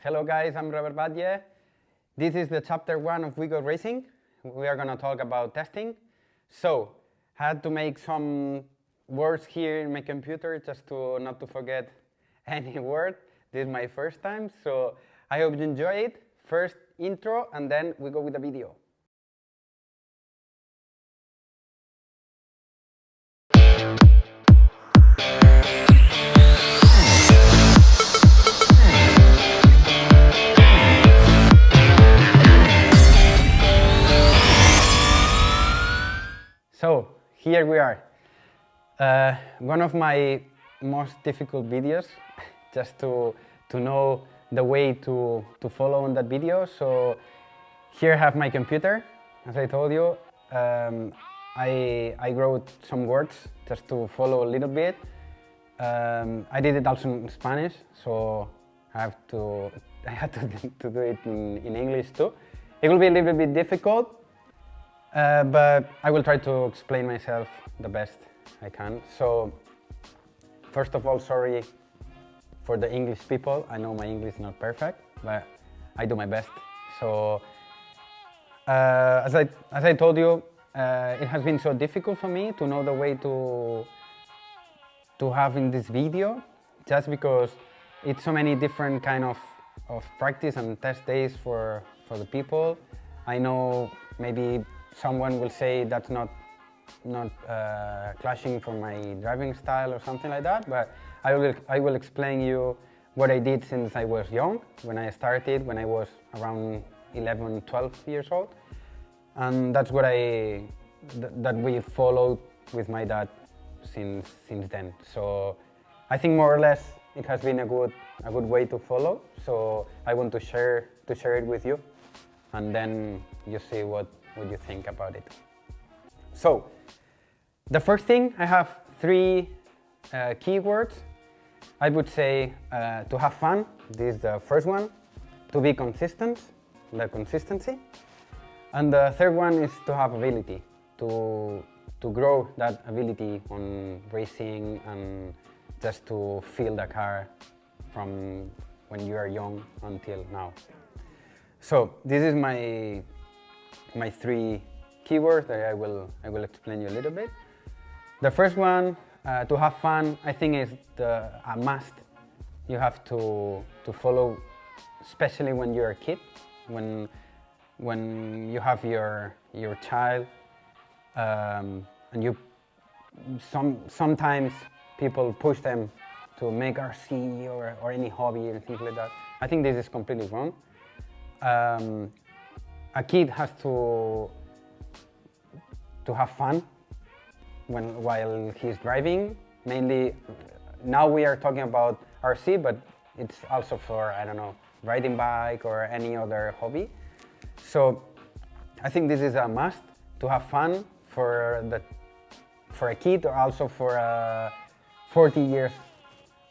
Hello guys, I'm Robert Batlle. This is the chapter 1 of We Go Racing. We are going to talk about testing. So, I had to make some words here in my computer just to not to forget any word. This is my first time, so I hope you enjoy it. First intro, and then we go with the video. So, here we are. One of my most difficult videos, just to know the way to follow on that video. So, here I have my computer. As I told you, I wrote some words just to follow a little bit. I did it also in Spanish, so I had to do it in English too. It will be a little bit difficult. But I will try to explain myself the best I can. So, first of all, sorry for the English people. I know my English is not perfect, but I do my best. So, as I told you, it has been so difficult for me to know the way to have in this video, just because it's so many different kind of practice and test days for the people. I know maybe someone will say that's not clashing for my driving style or something like that, but I will explain you what I did since I was young, when I started, when I was around 11, 12 years old, and that's what that we followed with my dad since then. So I think more or less it has been a good way to follow. So I want to share it with you, and then you see what you think about it. So, the first thing, I have 3 keywords. I would say to have fun, this is the first one. To be consistent, the consistency. And the third one is to have ability, to grow that ability on racing and just to feel the car from when you are young until now. So, this is my 3 keywords that I will explain you a little bit. The first one, to have fun, I think is a must. You have to follow, especially when you're a kid, when you have your child, and you sometimes people push them to make RC or any hobby and things like that. I think this is completely wrong. A kid has to have fun while he's driving. Mainly, now we are talking about RC, but it's also for, I don't know, riding bike or any other hobby. So I think this is a must, to have fun for a kid, or also for a 40 years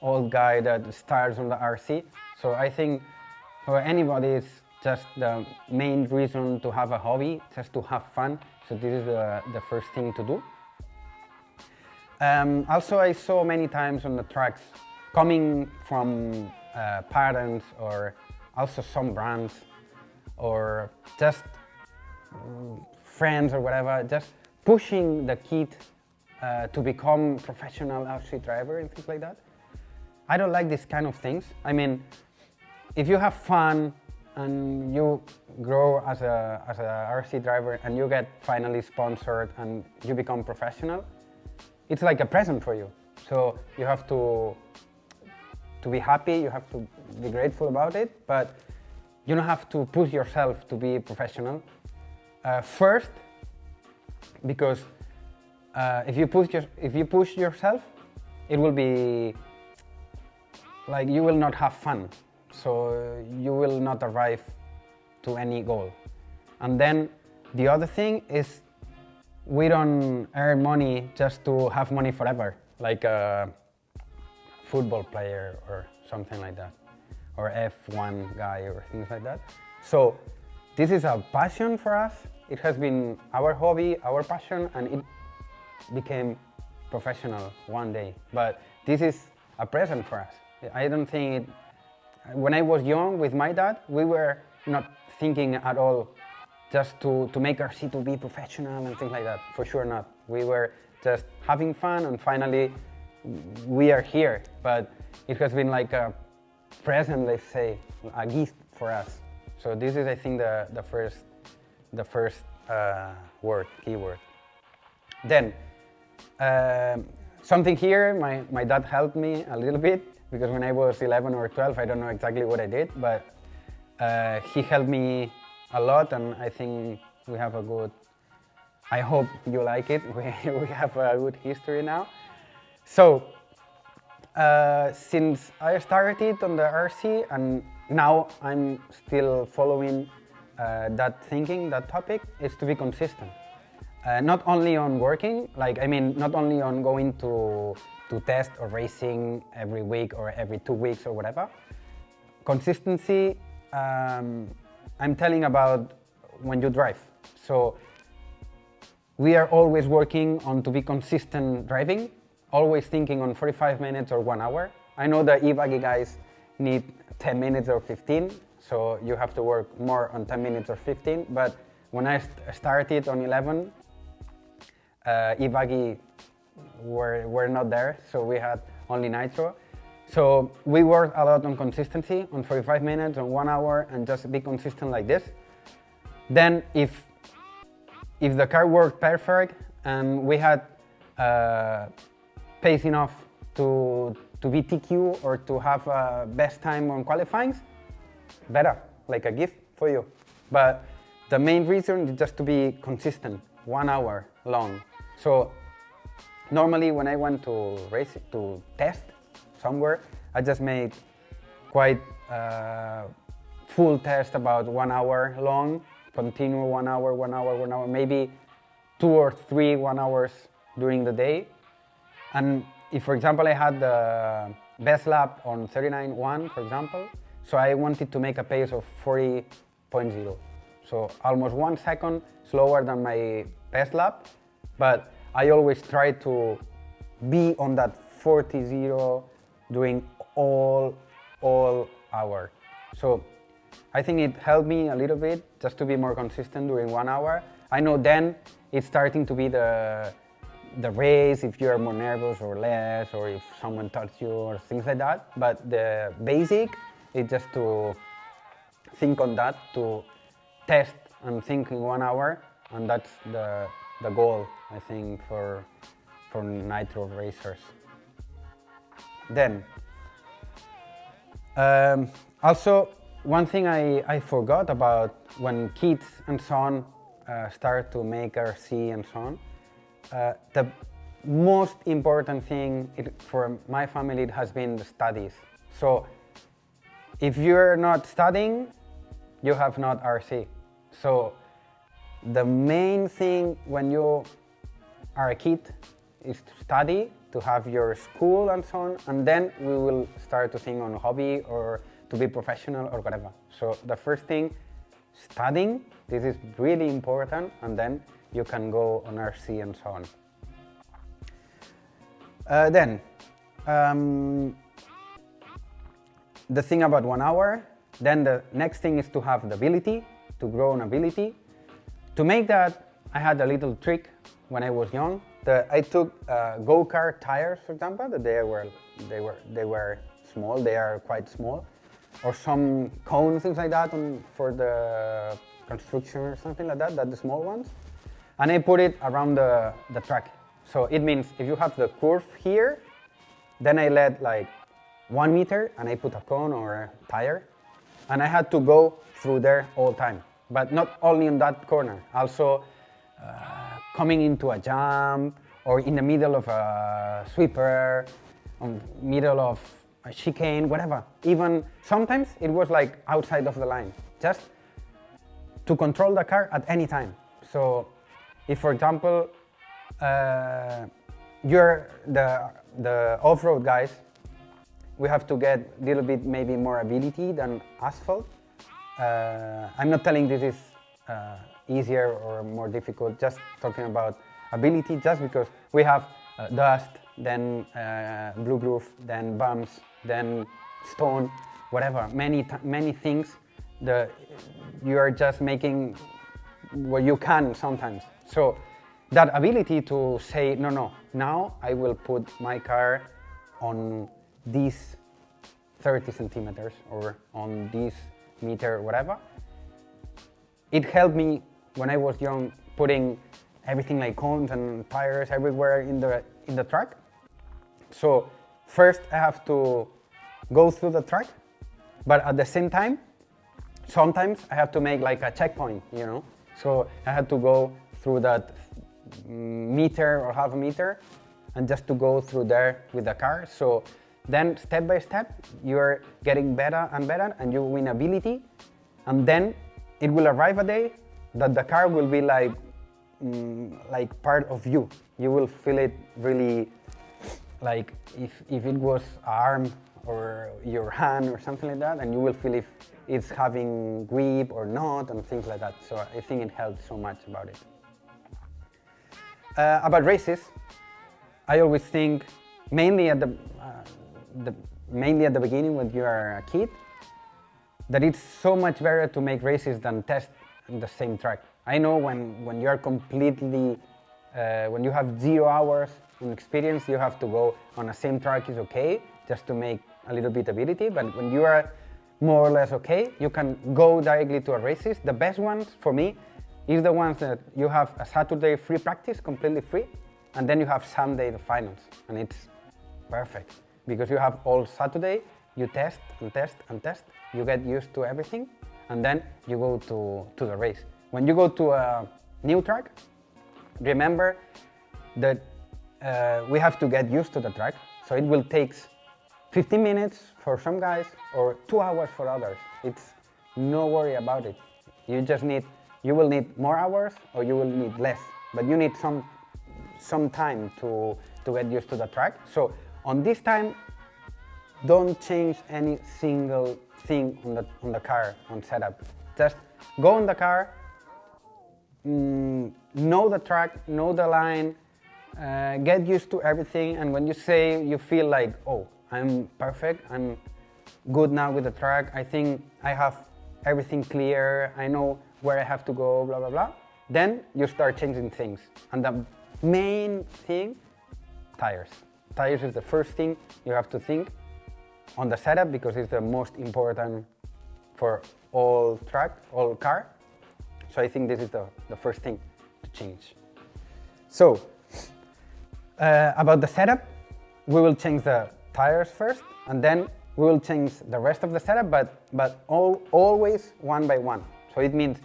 old guy that starts on the RC. So I think for anybody, it's just the main reason to have a hobby, just to have fun. So this is the first thing to do. Also, I saw many times on the tracks, coming from parents or also some brands or just friends or whatever, just pushing the kid to become professional RC driver and things like that. I don't like this kind of things. I mean, if you have fun and you grow as a RC driver and you get finally sponsored and you become professional, it's like a present for you. So you have to be happy, you have to be grateful about it, but you don't have to push yourself to be professional. First, because if you push yourself, it will be like you will not have fun. So you will not arrive to any goal. And then the other thing is, we don't earn money just to have money forever, like a football player or something like that, or F1 guy or things like that. So this is a passion for us. It has been our hobby, our passion, and it became professional one day. But this is a present for us. I don't think when I was young with my dad, we were not thinking at all just to make RC to be professional and things like that. For sure not. We were just having fun, and finally we are here. But it has been like a present, let's say, a gift for us. So this is, I think, the first keyword. Then something here, my dad helped me a little bit, because when I was 11 or 12, I don't know exactly what I did, but he helped me a lot, and I think we have a good, I hope you like it, we have a good history now. So, since I started on the RC, and now I'm still following that thinking, that topic, is to be consistent. Not only on working, not only on going to test or racing every week or every 2 weeks or whatever. Consistency, I'm telling about when you drive. So we are always working on to be consistent driving, always thinking on 45 minutes or 1 hour. I know the e-buggy guys need 10 minutes or 15, so you have to work more on 10 minutes or 15, but when I started on 11, e-buggy were not there, so we had only nitro. So we worked a lot on consistency, on 45 minutes, on 1 hour, and just be consistent like this. Then if the car worked perfect and we had pace enough to be TQ or to have best time on qualifying, better, like a gift for you. But the main reason is just to be consistent, 1 hour long. So normally when I went to race, to test somewhere, I just made quite full test about 1 hour long, continue 1 hour, maybe 2 or 3 1 hours during the day. And if, for example, I had the best lap on 39.1, for example, so I wanted to make a pace of 40.0. So almost 1 second slower than my best lap, but I always try to be on that 40.0 during all hour. So I think it helped me a little bit just to be more consistent during 1 hour. I know then it's starting to be the race, if you're more nervous or less, or if someone touches you or things like that. But the basic is just to think on that, to test and think in 1 hour, and that's the goal, I think, for nitro racers. Then, also one thing I forgot about when kids and so on start to make RC and so on, the most important thing for my family has been the studies. So if you're not studying, you have not RC. So the main thing when you are a kid is to study, to have your school and so on, and then we will start to think on hobby or to be professional or whatever. So the first thing, studying, this is really important, and then you can go on RC and so on. Then, the thing about 1 hour, then the next thing is to have the ability, to grow an ability. To make that, I had a little trick when I was young. I took go-kart tires, for example, that they were small, they are quite small, or some cones, things like that for the construction or something like that, the small ones. And I put it around the track. So it means if you have the curve here, then I let like 1 meter and I put a cone or a tire, and I had to go through there all time. But not only in that corner, also coming into a jump or in the middle of a sweeper, middle of a chicane, whatever. Even sometimes it was like outside of the line, just to control the car at any time. So if, for example, you're the off-road guys, we have to get a little bit maybe more ability than asphalt. I'm not telling this is easier or more difficult, just talking about ability, just because we have dust, then blue groove, then bumps, then stone, whatever, many things that you are just making what you can sometimes. So that ability to say, no, now I will put my car on these 30 centimeters or on this meter, whatever. It helped me when I was young, putting everything like cones and tires everywhere in the track. So first I have to go through the track, but at the same time, sometimes I have to make like a checkpoint, you know? So I had to go through that meter or half a meter and just to go through there with the car. So then step by step, you're getting better and better and you win ability. And then it will arrive a day that the car will be like part of you. You will feel it really like if it was an arm or your hand or something like that, and you will feel if it's having grip or not and things like that. So I think it helps so much about it. About races, I always think mainly at the beginning when you are a kid, that it's so much better to make races than test in the same track. I know when you are completely, when you have 0 hours in experience, you have to go on the same track is okay, just to make a little bit ability, but when you are more or less okay, you can go directly to a races. The best ones for me is the ones that you have a Saturday free practice, completely free, and then you have Sunday the finals, and it's perfect because you have all Saturday, you test and test and test, you get used to everything, and then you go to the race. When you go to a new track, remember that we have to get used to the track, so it will take 15 minutes for some guys or 2 hours for others. It's no worry about it. You will need more hours or you will need less, but you need some time to get used to the track. So on this time, don't change any single thing on the car, on setup. Just go on the car, know the track, know the line, get used to everything, and when you say you feel like, oh, I'm perfect, I'm good now with the track, I think I have everything clear, I know where I have to go, blah, blah, blah, then you start changing things. And the main thing, tires. Tires is the first thing you have to think on the setup because it's the most important for all track, all car. So I think this is the first thing to change. So, about the setup, we will change the tires first, and then we will change the rest of the setup, but always one by one. So it means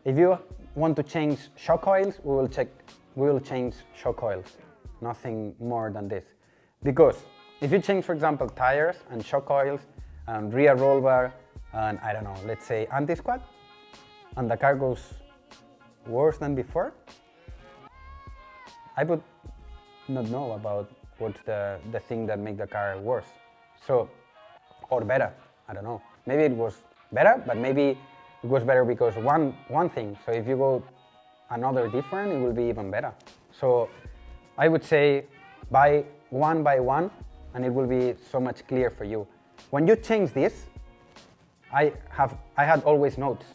if you want to change shock oils, we will change shock oils. Nothing more than this. Because if you change, for example, tires and shock oils and rear roll bar and I don't know, let's say anti-squat, and the car goes worse than before, I would not know about what's the thing that makes the car worse. So, or better, I don't know. Maybe it was better, but maybe it was better because one thing. So if you go another different, it will be even better. So I would say by one, and it will be so much clear for you. When you change this, I had always notes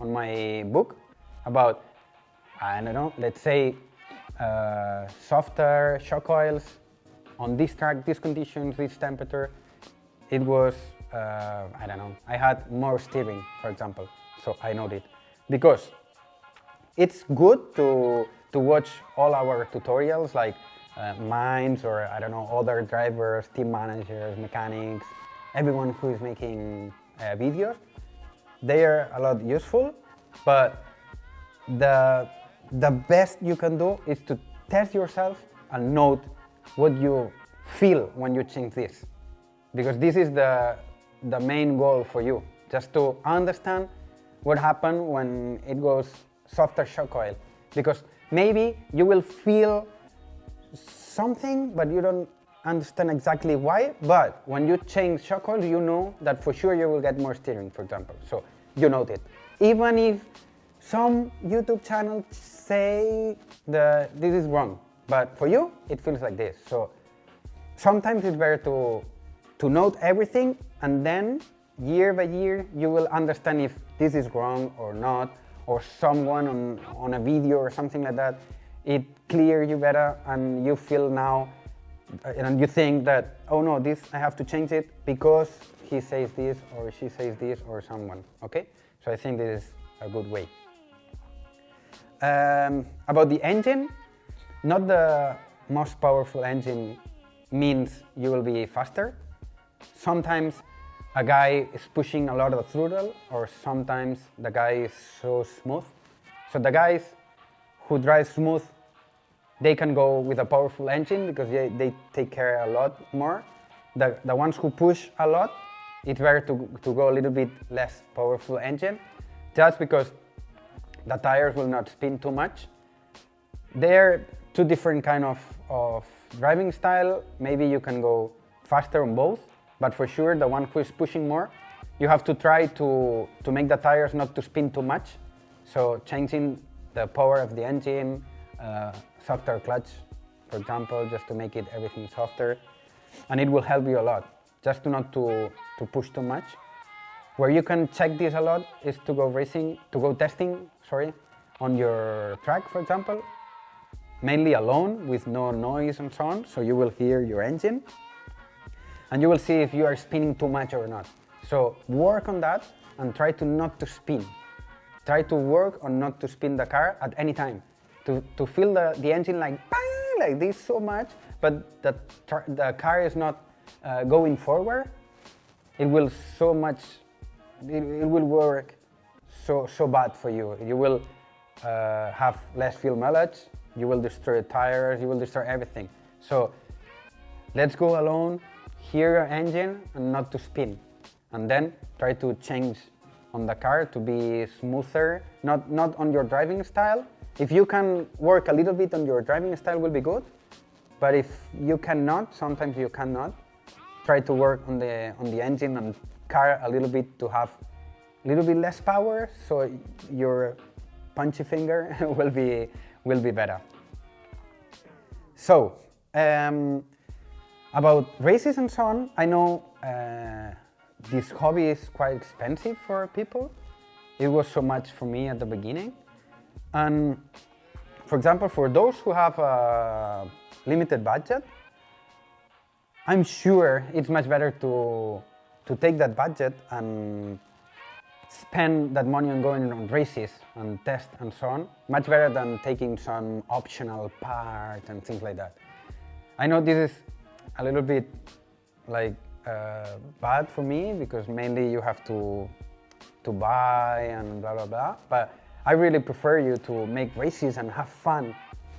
on my book about, I don't know, let's say softer shock oils on this track, these conditions, this temperature. It was, I don't know, I had more steering, for example, so I noted. Because it's good to watch all our tutorials, like mine or, I don't know, other drivers, team managers, mechanics, everyone who is making videos. They are a lot useful, but the best you can do is to test yourself and note what you feel when you change this. Because this is the main goal for you, just to understand what happened when it goes softer shock oil. Because maybe you will feel something, but you don't understand exactly why. But when you change shock oil, you know that for sure you will get more steering, for example. So you note it. Even if some YouTube channels say that this is wrong, but for you, it feels like this. So sometimes it's better to note everything, and then year by year, you will understand if this is wrong or not, or someone on a video or something like that, it clears you better, and you feel now, and you think that, oh no, this, I have to change it because he says this, or she says this, or someone, okay? So I think this is a good way. About the engine, not the most powerful engine means you will be faster. Sometimes a guy is pushing a lot of the throttle, or sometimes the guy is so smooth. So the guys who drive smooth, they can go with a powerful engine because they take care a lot more. The ones who push a lot, it's better to go a little bit less powerful engine, just because the tires will not spin too much. They're two different kind of driving style. Maybe you can go faster on both, but for sure the one who is pushing more, you have to try to make the tires not to spin too much. So changing the power of the engine, softer clutch, for example, just to make it everything softer, and it will help you a lot, just not to push too much. Where you can check this a lot is to go testing, on your track, for example, mainly alone with no noise and so on, so you will hear your engine, and you will see if you are spinning too much or not. So work on that and try to not to spin. Try to work on not to spin the car at any time. To feel the engine like this so much, but the car is not going forward. It will work so bad for you. You will have less fuel mileage. You will destroy tires. You will destroy everything. So let's go alone, hear your engine, and not to spin, and then try to change on the car to be smoother. Not on your driving style. If you can work a little bit on your driving style, will be good. But if you cannot, sometimes you cannot, try to work on the engine and car a little bit to have a little bit less power, so your punchy finger will be better. So about races and so on, I know this hobby is quite expensive for people. It was so much for me at the beginning. And for example, for those who have a limited budget, I'm sure it's much better to take that budget and spend that money on going on races and test and so on, much better than taking some optional parts and things like that. I know this is a little bit like bad for me because mainly you have to buy and blah blah blah, but I really prefer you to make races and have fun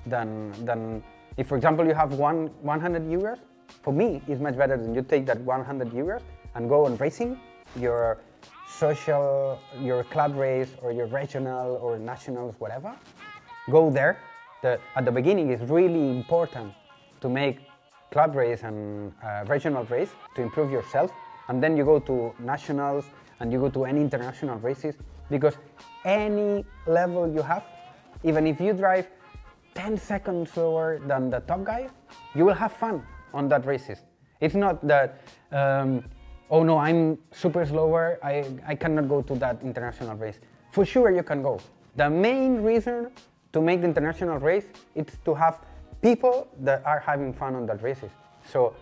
than if, for example, you have 100 euros. For me, it's much better than you take that 100 euros and go on racing, your social, your club race, or your regional or nationals, whatever. Go there. At the beginning, it's really important to make club race and regional race to improve yourself, and then you go to nationals and you go to any international races, because any level you have, even if you drive 10 seconds slower than the top guy, you will have fun on that races. It's not that, oh no, I'm super slower, I cannot go to that international race. For sure you can go. The main reason to make the international race is to have people that are having fun on that races. So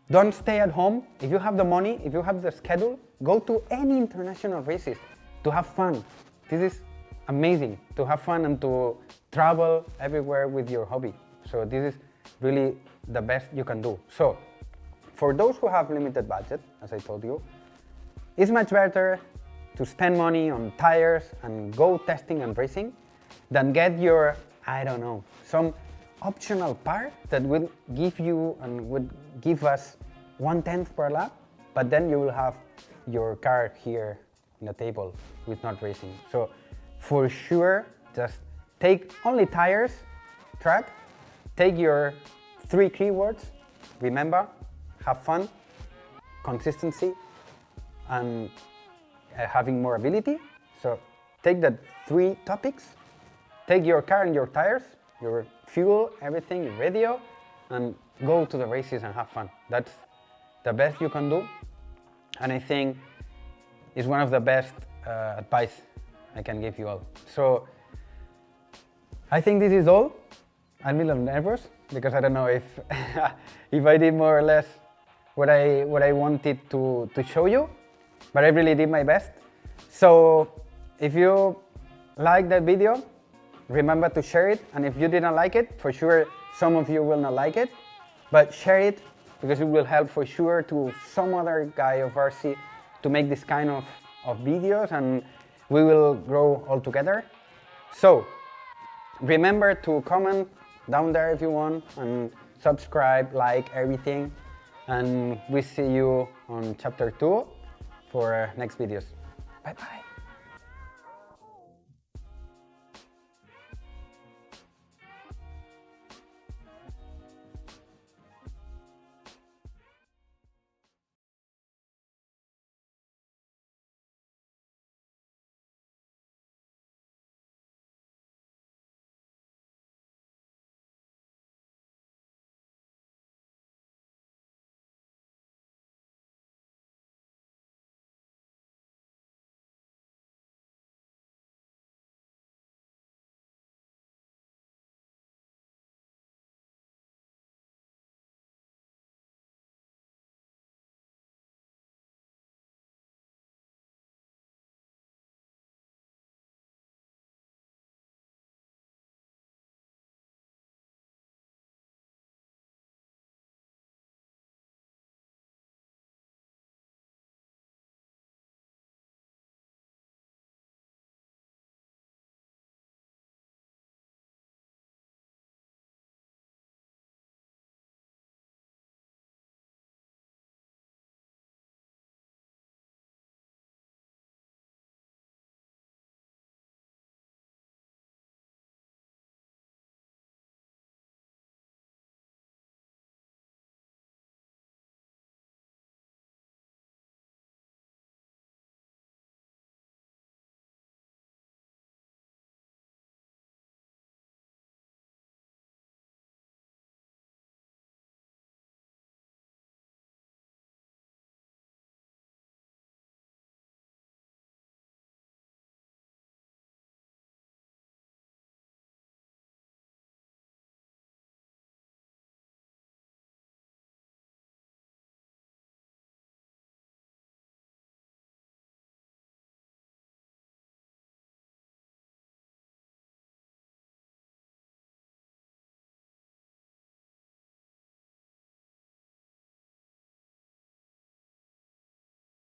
don't stay at home. If you have the money, if you have the schedule, go to any international races to have fun. This is amazing, to have fun and to travel everywhere with your hobby. So this is really the best you can do. So for those who have limited budget, as I told you, it's much better to spend money on tires and go testing and racing than get your, I don't know, some optional part that will give you and would give us 1/10 per lap, but then you will have your car here in the table with not racing. So for sure, just take only tires, track, take your 3 keywords, remember, have fun, consistency, and having more ability. So take the 3 topics, take your car and your tires, your fuel, everything, your radio, and go to the races and have fun. That's the best you can do. And I think it's one of the best advice I can give you all. So I think this is all. I'm a little nervous because I don't know if if I did more or less what I wanted to show you, but I really did my best. So if you like that video, remember to share it, and if you didn't like it, for sure some of you will not like it, but share it because it will help for sure to some other guy of RC to make this kind of videos, and we will grow all together. So remember to comment down there if you want, and subscribe, like everything, and we see you on chapter 2 for next videos. Bye bye.